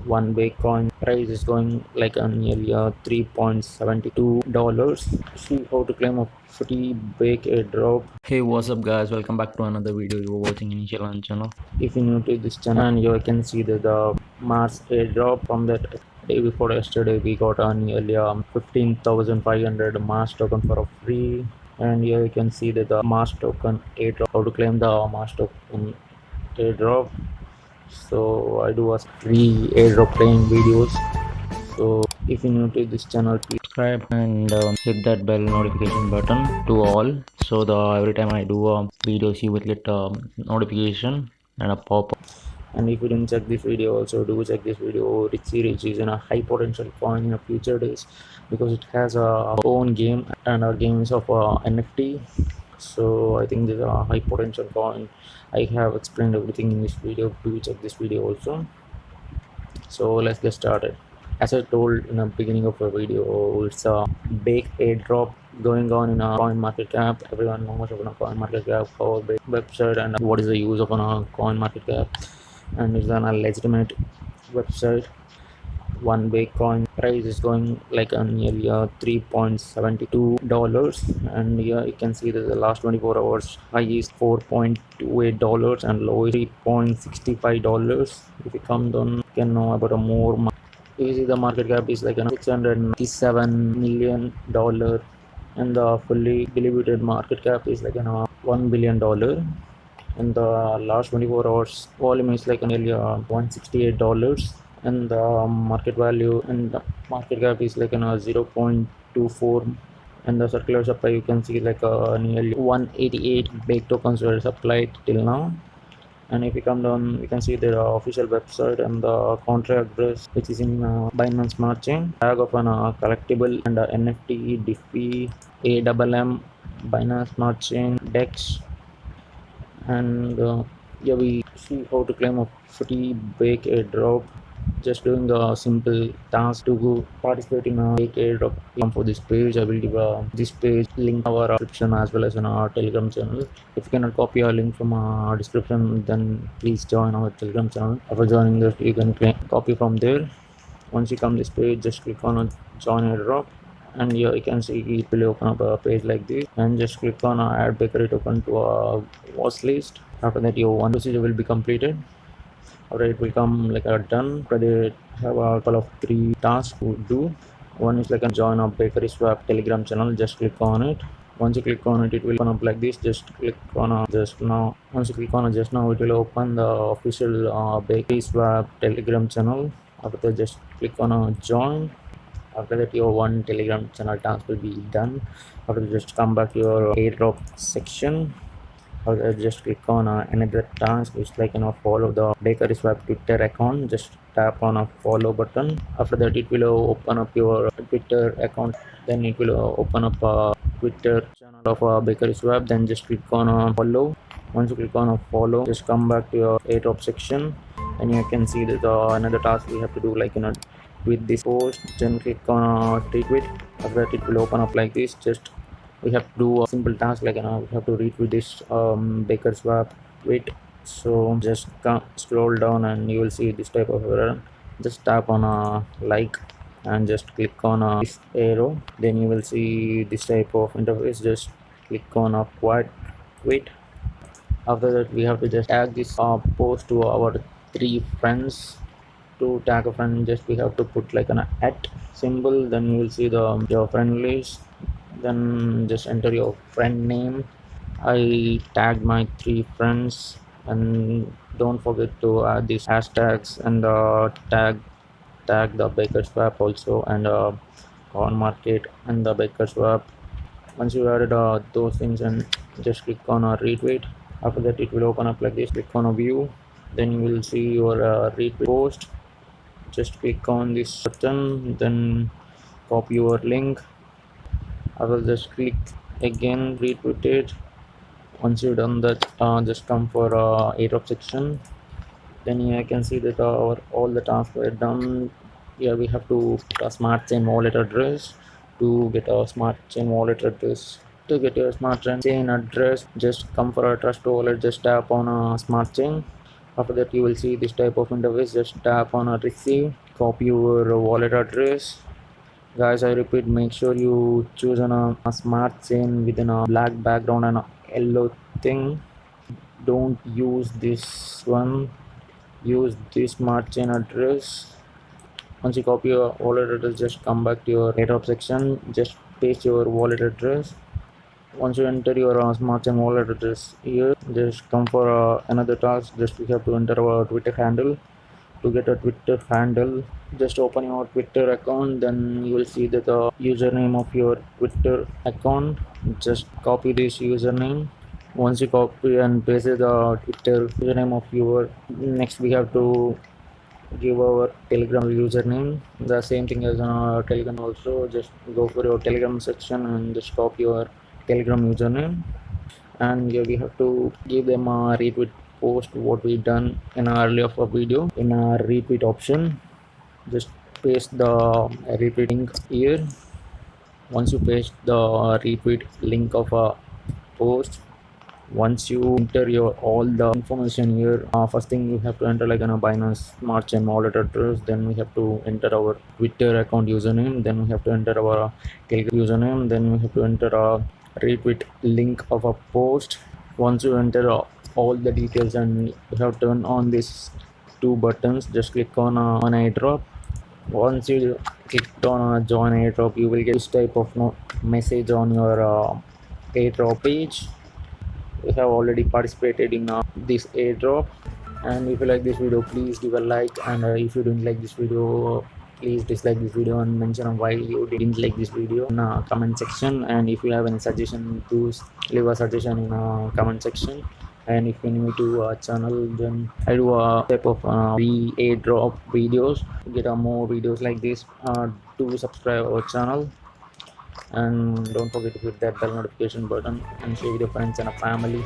one Bitcoin price is going like a nearly $3.72. See how to claim a free BAKE airdrop. Hey, what's up guys, welcome back to another video. You were watching initial on channel. If you're new to this channel, and you can see the Mars airdrop from that day before yesterday, we got a nearly 15,500 Mars token for a free. And here you can see that the Mars token airdrop, how to claim the Mars token airdrop. So I do a free airdrop playing videos. So if you're new to this channel, please Subscribe and hit that bell notification button to all, so the every time I do videos you will get notification and a pop-up. And if you didn't check this video, also do check this video. Richie Rich is in a high potential coin in the future days because it has a own game and a games of NFT. So I think this is a high potential coin. I have explained everything in this video. Do check this video also. So let's get started. As I told in the beginning of the video, it's a big airdrop going on in a coin market cap. Everyone knows about a coin market cap, our website, and what is the use of a coin market cap. And it's an legitimate website. One Bitcoin price is going like a nearly $3.72, and here you can see that the last 24 hours high is $4.28 and low is $3.65. If you come down, you can know about a more. You see the market cap is like $697 million, and the fully diluted market cap is like $1 billion. And the last 24 hours volume is like nearly $168, and the market value and the market cap is like 0.24. And the circular supply, you can see like nearly 188 bake tokens were supplied till now. And if you come down, you can see the official website and the contract address, which is in Binance Smart Chain. Tag of an collectible and NFT, Diffie, AMM, Binance Smart Chain, DEX. And yeah, we see how to claim a free BAKE airdrop. Just doing a simple task to go participate in a BAKE airdrop. Come for this page, I will give this page link our description as well as in our Telegram channel. If you cannot copy our link from our description, then please join our Telegram channel. After joining this, you can copy from there. Once you come this page, just click on join airdrop, and here you can see it will open up a page like this, and just click on add bakery token to a watch list. After that, your one procedure will be completed. After it will come like a done. After they have a couple of 3 tasks to do. One is like a join a Bakeryswap Telegram channel. Just click on it. Once you click on it, it will open up like this. Just click on just now. Once you click on just now, it will open the official Bakeryswap Telegram channel. After that, just click on join. After that, your one Telegram channel task will be done. After that, just come back to your airdrop section. After that, just click on another task, which like follow the Bakeryswap Twitter account. Just tap on a follow button. After that, it will open up your Twitter account. Then it will open up a Twitter channel of Bakeryswap. Then just click on follow. Once you click on follow, just come back to your airdrop section, and you can see that another task we have to do, like tweet this post. Then click on retweet. After that, it will open up like this. Just we have to do a simple task like we have to retweet this Bakeryswap tweet. So just scroll down and you will see this type of error. Just tap on like and just click on this arrow. Then you will see this type of interface. Just click on a quiet tweet. After that, we have to just tag this post to our 3 friends. To tag a friend, just we have to put like an at symbol. Then you will see your friend list. Then just enter your friend name. I tagged my 3 friends, and don't forget to add these hashtags and tag the Bakeryswap also, and corn market and the Bakeryswap. Once you added those things, and just click on a retweet. After that, it will open up like this. Click on a view. Then you will see your retweet post. Just click on this button, then copy your link. I will just click again, retweet it. Once you've done that, just come for airdrop section. Then here I can see that all the tasks were done. Here we have to put a smart chain wallet address. To get a smart chain wallet address, to get your smart chain address, just come for a Trustwallet. Just tap on a smart chain. After that you will see this type of interface. Just tap on a receive, copy your wallet address. Guys, I repeat, make sure you choose on a smart chain within a black background and a yellow thing. Don't use this one, use this smart chain address. Once you copy your wallet address, just come back to your airdrop section, just paste your wallet address. Once you enter your smart chain wallet address here, just come for another task. Just we have to enter our Twitter handle. To get a Twitter handle, just open your Twitter account, then you will see that the username of your Twitter account. Just copy this username. Once you copy and paste the Twitter username of your, next we have to give our Telegram username. The same thing as Telegram also. Just go for your Telegram section and just copy your Telegram username, and we have to give them a retweet post what we done in our earlier of a video. In our retweet option, just paste the retweet link here. Once you paste the retweet link of a post, once you enter your all the information here, first thing you have to enter like a Binance Smart Chain wallet address, then we have to enter our Twitter account username, then we have to enter our Telegram username, then we have to enter a retweet link of a post. Once you enter all the details, and you have to turn on these two buttons, just click on airdrop. Once you click on join airdrop, you will get this type of message on your airdrop page. We have already participated in this airdrop. And if you like this video, please give a like, and if you don't like this video, please dislike this video and mention why you didn't like this video in comment section. And if you have any suggestion, please leave a suggestion in comment section. And if you're new to our channel, then I do a type of free airdrop videos. To get more videos like this, do subscribe our channel, and don't forget to hit that bell notification button and share with your friends and a family.